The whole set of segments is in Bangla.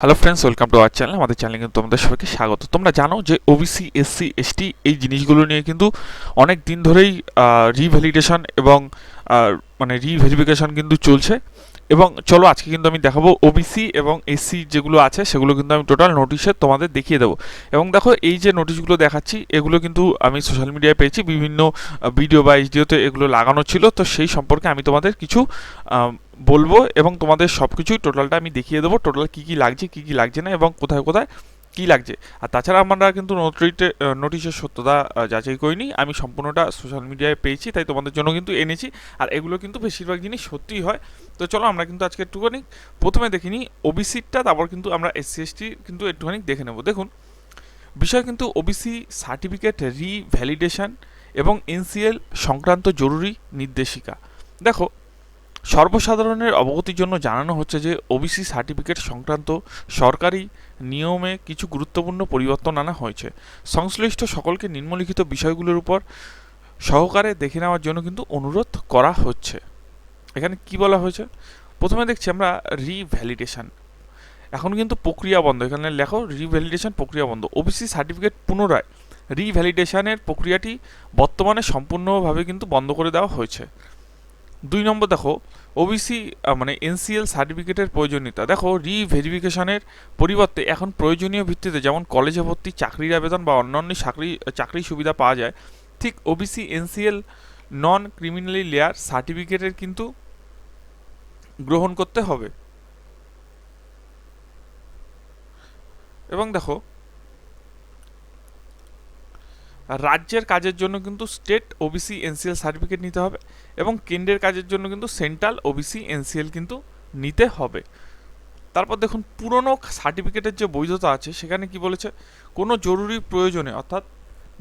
Hello friends, welcome to our channel. আমাদের চ্যানেলে কিন্তু তোমাদের সবাইকে স্বাগত। তোমরা জানো যে ওবিসি, এসসি, এসটি এই জিনিসগুলো নিয়ে কিন্তু অনেক দিন ধরেই রিভ্যালিডেশন এবং মানে রিভেরিফিকেশন কিন্তু চলছে। এবং চলো আজকে কিন্তু আমি দেখাবো ওবিসি এবং এসসি যেগুলো আছে সেগুলো কিন্তু আমি টোটাল নোটিশে তোমাদের দেখিয়ে দেবো। এবং দেখো, এই যে নোটিশগুলো দেখাচ্ছি এগুলো কিন্তু আমি সোশ্যাল মিডিয়ায় পেয়েছি, বিভিন্ন ভিডিও বা এইচডিওতে এগুলো লাগানো ছিল। তো সেই সম্পর্কে আমি তোমাদের কিছু বলবো এবং তোমাদের সব কিছুই টোটালটা আমি দেখিয়ে দেবো, টোটাল কী কী লাগছে কী কী লাগছে না এবং কোথায় কোথায় কী লাগছে। আর তাছাড়া আমরা কিন্তু নোটিশের সত্যতা যাচাই করিনি, আমি সম্পূর্ণটা সোশ্যাল মিডিয়ায় পেয়েছি, তাই তোমাদের জন্য কিন্তু এনেছি। আর এগুলো কিন্তু বেশিরভাগ জিনিস সত্যিই হয়। তো চলো আমরা কিন্তু আজকে একটুখানি প্রথমে দেখিনি ওবিসিটা, তারপর কিন্তু আমরা এসসি এসটি কিন্তু একটুখানি দেখে নেব। দেখুন, বিষয় কিন্তু ওবিসি সার্টিফিকেট রিভ্যালিডেশন এবং এনসিএল সংক্রান্ত জরুরি নির্দেশিকা। দেখো, সর্বসাধারণের অবগতির জন্য জানানো হচ্ছে যে ওবিসি সার্টিফিকেট সংক্রান্ত সরকারি নিয়মে কিছু গুরুত্বপূর্ণ পরিবর্তন আনা হয়েছে। সংশ্লিষ্ট সকলকে নিম্নলিখিত বিষয়গুলোর উপর সহকারে দেখে নেওয়ার জন্য কিন্তু অনুরোধ করা হচ্ছে। এখানে কি বলা হয়েছে? প্রথমে দেখছি আমরা রিভ্যালিডেশন। এখন কিন্তু প্রক্রিয়া বন্ধ, এখানে লেখো রিভ্যালিডেশন প্রক্রিয়া বন্ধ। ওবিসি সার্টিফিকেট পুনরায় রিভ্যালিডেশনের প্রক্রিয়াটি বর্তমানে সম্পূর্ণভাবে কিন্তু বন্ধ করে দেওয়া হয়েছে। 2 নম্বর দেখো, ওবিসি মানে এনসিএল সার্টিফিকেটের প্রয়োজনীয়তা। দেখো, রিভেরিফিকেশনের পরিবর্তে এখন প্রয়োজনীয় ভিত্তিতে যেমন কলেজে ভর্তি, চাকরির আবেদন বা অন্যান্য চাকরি সুবিধা পাওয়া যায়, ঠিক ওবিসি এনসিএল নন ক্রিমিনালি লেয়ার সার্টিফিকেটের কিন্তু গ্রহণ করতে হবে। এবং দেখো, রাজ্যের কাজের জন্য কিন্তু স্টেট ওবিসি এনসিএল সার্টিফিকেট নিতে হবে এবং কেন্দ্রের কাজের জন্য কিন্তু সেন্ট্রাল ওবিসি এনসিএল কিন্তু নিতে হবে। তারপর দেখুন, পুরনো সার্টিফিকেটের যে বৈধতা আছে সেখানে কি বলেছে? কোনো জরুরি প্রয়োজনে অর্থাৎ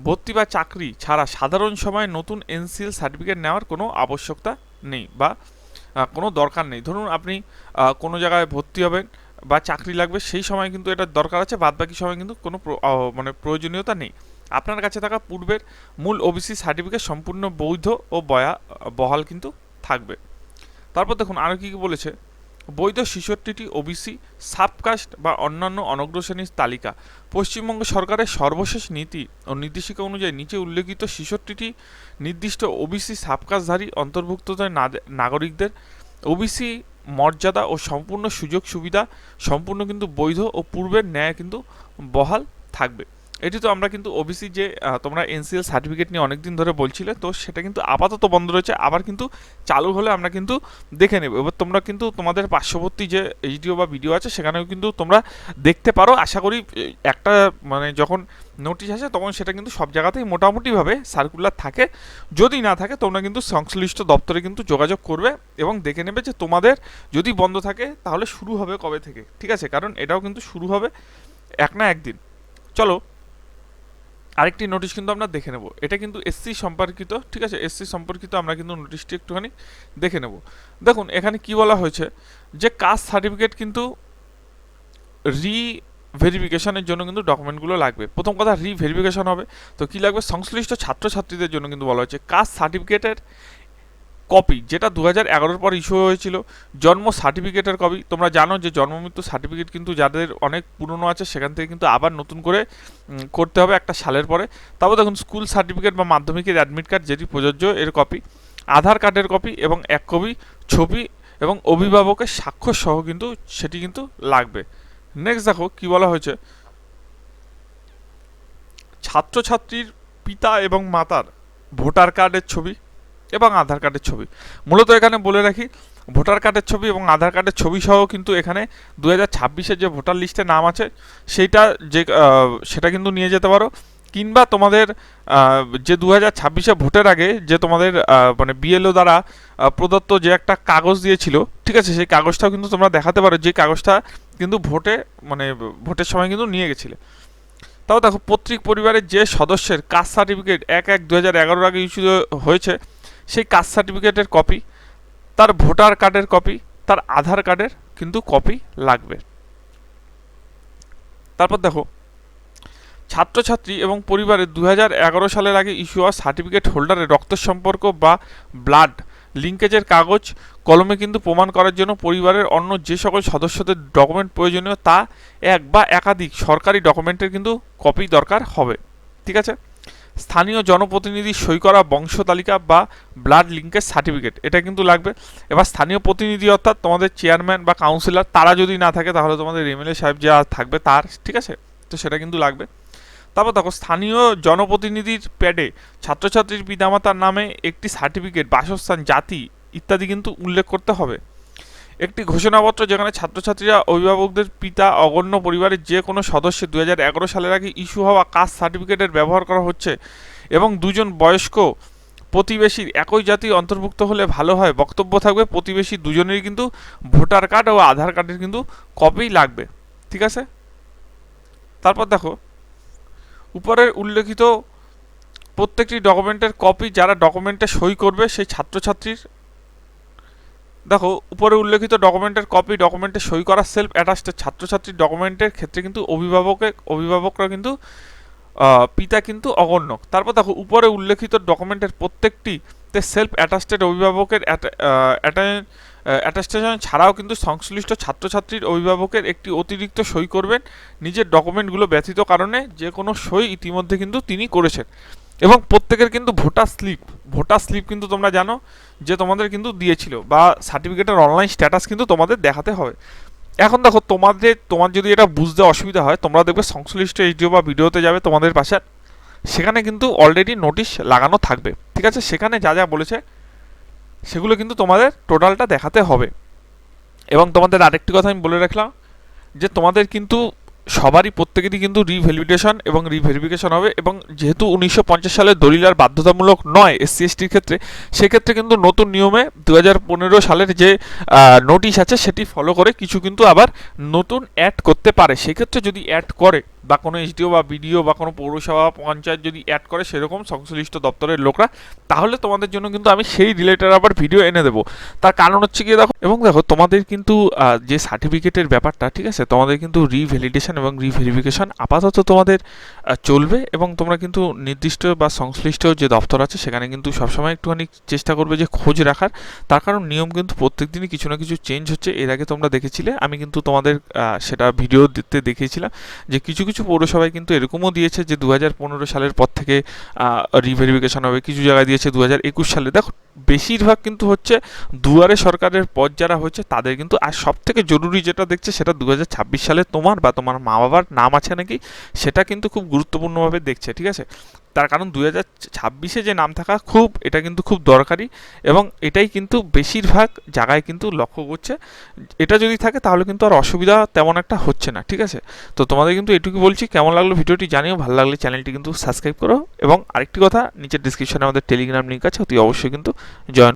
ভর্তি বা চাকরি ছাড়া সাধারণ সময়ে নতুন এনসিএল সার্টিফিকেট নেওয়ার কোনো আবশ্যকতা নেই বা কোনো দরকার নেই। ধরুন আপনি কোনো জায়গায় ভর্তি হবেন বা চাকরি লাগবে, সেই সময় কিন্তু এটার দরকার আছে, বাদ বাকি সময় কিন্তু কোনো মানে প্রয়োজনীয়তা নেই। আপনার কাছে থাকা পূর্বের মূল ওবিসি সার্টিফিকেট সম্পূর্ণ বৈধ ও বহাল কিন্তু থাকবে। তারপর দেখুন আরও কী কী বলেছে? বৈধ 66টি ওবিসি সাবকাস্ট বা অন্যান্য অনগ্রশ্রেণীর তালিকা। পশ্চিমবঙ্গ সরকারের সর্বশেষ নীতি ও নির্দেশিকা অনুযায়ী নিচে উল্লেখিত 66টি নির্দিষ্ট ওবিসি সাবকাস্টধারী অন্তর্ভুক্ত নাগরিকদের ওবিসি মর্যাদা ও সম্পূর্ণ সুযোগ সুবিধা সম্পূর্ণ কিন্তু বৈধ ও পূর্বের ন্যায় কিন্তু বহাল থাকবে। এটি তো আমরা কিন্তু ওবিসি যে তোমরা এনসিএল সার্টিফিকেট নিয়ে অনেক দিন ধরে বলছিলে, তো সেটা কিন্তু আপাতত বন্ধ রয়েছে, আবার কিন্তু চালু হলে আমরা কিন্তু দেখে নেব। এবার তোমরা কিন্তু তোমাদের পার্শ্ববর্তী যে এইচডিও বা ভিডিও আছে সেখানেও কিন্তু তোমরা দেখতে পারো। আশা করি একটা মানে যখন নোটিশ আসে তখন সেটা কিন্তু সব জায়গাতেই মোটামুটিভাবে সার্কুলার থাকে। যদি না থাকে তোমরা কিন্তু সংশ্লিষ্ট দপ্তরে কিন্তু যোগাযোগ করবে এবং দেখে নেবে যে তোমাদের যদি বন্ধ থাকে তাহলে শুরু হবে কবে থেকে, ঠিক আছে? কারণ এটাও কিন্তু শুরু হবে এক না একদিন। চলো আরেকটি নোটিশ কিন্তু আমরা দেখে নেব, এটা কিন্তু এসসি সম্পর্কিত, ঠিক আছে? এসসি সম্পর্কিত আমরা কিন্তু নোটিশটি একটুখানি দেখে নেব। দেখুন এখানে কি বলা হয়েছে যে কাস্ট সার্টিফিকেট কিন্তু রিভেরিফিকেশনের জন্য কিন্তু ডকুমেন্টগুলো লাগবে। প্রথম কথা, রিভেরিফিকেশন হবে তো কি লাগবে? সংশ্লিষ্ট ছাত্রছাত্রীদের জন্য কিন্তু বলা হয়েছে কাস্ট সার্টিফিকেটের কপি, যেটা 2011 পর ইস্যু হয়েছিল, জন্ম সার্টিফিকেটের কপি। তোমরা জানো যে জন্ম মৃত্যু সার্টিফিকেট কিন্তু যাদের অনেক পুরনো আছে সেখান থেকে কিন্তু আবার নতুন করে করতে হবে একটা সালের পরে। তারপর দেখুন, স্কুল সার্টিফিকেট বা মাধ্যমিকের অ্যাডমিট কার্ড যেটি প্রযোজ্য এর কপি, আধার কার্ডের কপি এবং 1 কপি ছবি এবং অভিভাবকের স্বাক্ষর সহ কিন্তু সেটি কিন্তু লাগবে। নেক্সট দেখো কি বলা হয়েছে, ছাত্রছাত্রীর পিতা এবং মাতার ভোটার কার্ডের ছবি এবং আধার কার্ডের ছবি। মূলত এখানে বলে রাখি, ভোটার কার্ডের ছবি এবং আধার কার্ডের ছবি সহ কিন্তু এখানে 2026-এর যে ভোটার লিস্টে নাম আছে সেটা কিন্তু নিয়ে যেতে পারো। কিংবা তোমাদের যে 2026-এ ভোটের আগে যে তোমাদের মানে বিএলও দ্বারা প্রদত্ত যে একটা কাগজ দিয়েছিল, ঠিক আছে, সেই কাগজটাও কিন্তু তোমরা দেখাতে পারো, যে কাগজটা কিন্তু ভোটের সময় কিন্তু নিয়ে গেছিলে। তাও দেখো, পৈতৃক পরিবারের যে সদস্যের কাস্ট সার্টিফিকেট 1/1/2011 আগে ইস্যু হয়েছে সেই কাস্ট সার্টিফিকেটের কপি, তার ভোটার কার্ডের কপি, তার আধার কার্ডের কিন্তু কপি লাগবে। তারপর দেখো, ছাত্রছাত্রী এবং পরিবারের 2011 সালের আগে ইস্যু হওয়া সার্টিফিকেট হোল্ডারের রক্তের সম্পর্ক বা ব্লাড লিঙ্কেজের কাগজ কলমে কিন্তু প্রমাণ করার জন্য পরিবারের অন্য যে সকল সদস্যদের ডকুমেন্ট প্রয়োজনীয় তা এক বা একাধিক সরকারি ডকুমেন্টের কিন্তু কপি দরকার হবে। ঠিক আছে, স্থানীয় জনপ্রতিনিধির সই করা বংশ তালিকা বা ব্লাড লিঙ্কেজ সার্টিফিকেট এটা কিন্তু লাগবে। এবার স্থানীয় প্রতিনিধি অর্থাৎ তোমাদের চেয়ারম্যান বা কাউন্সিলর তারা যদি না থাকে তাহলে তোমাদের এমএলএ সাহেব যা থাকবে তার, ঠিক আছে, তো সেটা কিন্তু লাগবে। তারপর দেখো, স্থানীয় জনপ্রতিনিধির প্যাডে ছাত্রছাত্রীর পিতামাতার নামে একটি সার্টিফিকেট, বাসস্থান, জাতি ইত্যাদি কিন্তু উল্লেখ করতে হবে। একটি ঘোষণাপত্র যেখানে ছাত্রছাত্রীরা অভিভাবকদের পিতা অগণ্য পরিবারের যে কোনো সদস্যের 2011 সালের আগে ইস্যু হওয়া কাস্ট সার্টিফিকেটের ব্যবহার করা হচ্ছে এবং দুজন বয়স্ক প্রতিবেশীর একই জাতি অন্তর্ভুক্ত হলে ভালো হয়। বক্তব্য থাকবে প্রতিবেশী দুজনেরই কিন্তু ভোটার কার্ড ও আধার কার্ডের কিন্তু কপি লাগবে। ঠিক আছে, তারপর দেখো উপরের উল্লেখিত প্রত্যেকটি ডকুমেন্টের কপি যারা ডকুমেন্টে সই করবে সেই ছাত্রছাত্রীর, দেখো উপরে উল্লেখিত ডকুমেন্টের কপি ডকুমেন্টে সই করা সেলফ অ্যাটাস্টেড ছাত্রছাত্রীর ডকুমেন্টের ক্ষেত্রে কিন্তু অভিভাবকরা কিন্তু পিতা কিন্তু অগণ্য। তারপর দেখো উপরে উল্লেখিত ডকুমেন্টের প্রত্যেকটিতে সেলফ অ্যাটাস্টেড অভিভাবকের অ্যাটাস্টেশন ছাড়াও কিন্তু সংশ্লিষ্ট ছাত্রছাত্রীর অভিভাবকের একটি অতিরিক্ত সই করবেন নিজের ডকুমেন্টগুলো ব্যতীত কারণে যে কোনো সই ইতিমধ্যে কিন্তু তিনি করেছেন। এবং প্রত্যেকের কিন্তু ভোটার স্লিপ কিন্তু তোমরা জানো যে তোমাদের কিন্তু দিয়েছিল বা সার্টিফিকেটের অনলাইন স্ট্যাটাস কিন্তু তোমাদের দেখাতে হবে। এখন দেখো তোমার যদি এটা বুঝতে অসুবিধা হয় তোমরা দেখবে সংশ্লিষ্ট এইচডিও বা ভিডিওতে যাবে তোমাদের পাশে, সেখানে কিন্তু অলরেডি নোটিশ লাগানো থাকবে। ঠিক আছে, সেখানে যা যা বলেছে সেগুলো কিন্তু তোমাদের টোটালটা দেখাতে হবে। এবং তোমাদের আরেকটি কথা আমি বলে রাখলাম যে তোমাদের কিন্তু সবারই প্রত্যেকেরই কিন্তু রিভ্যালিডেশন এবং রিভেরিফিকেশন হবে। এবং যেহেতু 1950 সালের দলিল আর বাধ্যতামূলক নয় এসসি এসটির ক্ষেত্রে, সেক্ষেত্রে কিন্তু নতুন নিয়মে 2015 সালের যে নোটিশ আছে সেটি ফলো করে কিছু কিন্তু আবার নতুন অ্যাড করতে পারে। সেক্ষেত্রে যদি অ্যাড করে বা কোনো এইচডিও বা বিডিও বা কোনো পৌরসভা পঞ্চায়েত যদি অ্যাড করে সেরকম সংশ্লিষ্ট দপ্তরের লোকরা, তাহলে তোমাদের জন্য কিন্তু আমি সেই রিলেটেড আবার ভিডিও এনে দেবো। তার কারণ হচ্ছে গিয়ে দেখো, এবং দেখো তোমাদের কিন্তু যে সার্টিফিকেটের ব্যাপারটা, ঠিক আছে, তোমাদের কিন্তু রিভ্যালিডেশন এবং রিভেরিফিকেশন আপাতত তোমাদের চলবে। এবং তোমরা কিন্তু নির্দিষ্ট বা সংশ্লিষ্ট যে দপ্তর আছে সেখানে কিন্তু সবসময় একটুখানি চেষ্টা করবে যে খোঁজ রাখার। তার কারণ নিয়ম কিন্তু প্রত্যেক দিনই কিছু না কিছু চেঞ্জ হচ্ছে। এর আগে তোমরা দেখেছিলে, আমি কিন্তু তোমাদের সেটা ভিডিও দিতে দেখিয়েছিলাম যে কিছু কিছু পৌরসভায় কিন্তু এরকমও দিয়েছে যে 2015 সালের পর থেকে রিভেরিফিকেশন হবে, কিছু জায়গায় দিয়েছে 2021 সালে। দেখো বেশিরভাগ কিন্তু হচ্ছে দুয়ারে সরকারের পদ যারা হচ্ছে তাদের কিন্তু। আর সব থেকে জরুরি যেটা দেখছে সেটা 2026 সালে তোমার বা তোমার মা বাবার নাম আছে নাকি সেটা কিন্তু খুব গুরুত্বপূর্ণভাবে দেখছে। ঠিক আছে, তার কারণ 2026-এ যে নাম থাকা এটা কিন্তু খুব দরকারি এবং এটাই কিন্তু বেশিরভাগ জায়গায় কিন্তু লক্ষ্য করছে। এটা যদি থাকে তাহলে কিন্তু আর অসুবিধা তেমন একটা হচ্ছে না। ঠিক আছে, তো তোমাদের কিন্তু এটুকু বলছি। কেমন লাগলো ভিডিওটি জানিও, ভালো লাগলে চ্যানেলটি কিন্তু সাবস্ক্রাইব করো। এবং আরেকটি কথা, নিচের ডিসক্রিপশনে আমাদের টেলিগ্রাম লিঙ্ক আছে, অতি অবশ্যই কিন্তু জয়েন